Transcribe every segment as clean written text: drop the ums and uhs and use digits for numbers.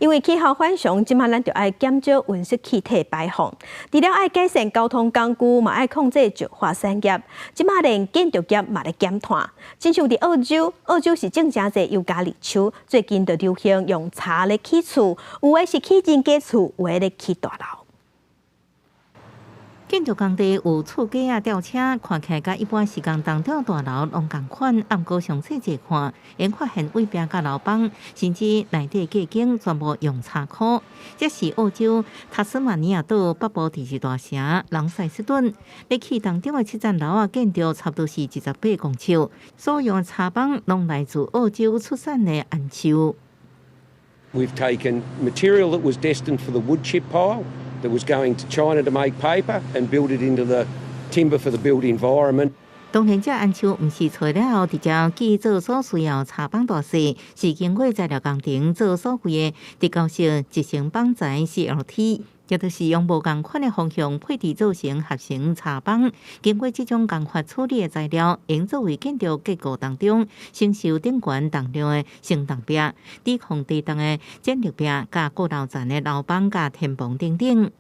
因为气候反常，即马咱就爱减少温室气体排放。除了爱改善交通工具，嘛爱控制石化产业。即马连建筑业嘛咧减碳。亲像伫澳洲，澳洲是种真侪尤加利树，最近就流行用柴咧起厝，有诶是起人家厝，有诶咧起大楼。 建筑工地有厝架啊、吊车，看起来甲一般时间当中大楼拢共款。暗过详细一看，因发现位边甲楼房，甚至内底架景全部用柴块。这是澳洲塔斯马尼亚岛北部第二大城朗塞斯顿，咧起当中的7层楼啊，建筑差不多是28公尺，所用的柴板拢来自澳洲出产的桉树。 We've taken material that was destined for the wood chip pile, that was going to China to make paper, and built it into the timber for the built environment. 当然，这桉树毋是材料直接制作所需要柴板大细，是经过材料工程做所谓的直角式集成绑材 CLT。 也就是用无共款的方向配置造成合成柴板，经过这种工法处理的材料，用作为建筑结构当中承受顶悬重量的承重壁、抵抗地动的剪力壁、甲过楼层的楼板、甲天棚等等。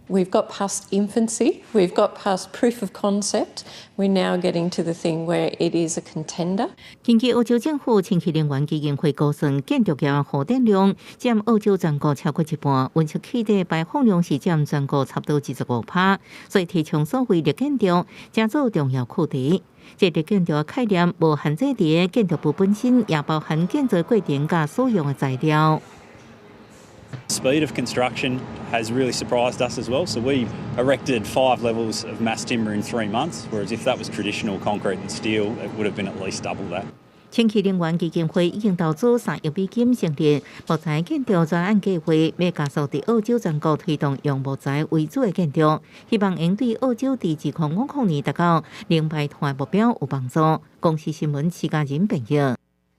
We've got past infancy, we've got past proof of concept, we're now getting to the thing where it is a contender. 根据澳洲政府清气能源基金会估算，建筑业耗电量占澳洲全国超过一半，温室气体排放量是占全国差不多25%，所以提倡所谓绿建筑，加做重要课题。这绿建筑的概念无限制伫建筑物本身，也包含建造过程甲所用的材料。 Speed of construction has really surprised us as well. So we erected 5 levels of mass timber in 3 months, whereas if that was traditional concrete and steel, it would have been at least double that. 清气能源基金会已经投资3亿美金成立木材建筑专案计划，要加速伫澳洲全国推动用木材为主的建筑，希望应对澳洲伫2050年达到零排碳的目标有帮助。公司新闻，徐家仁报道。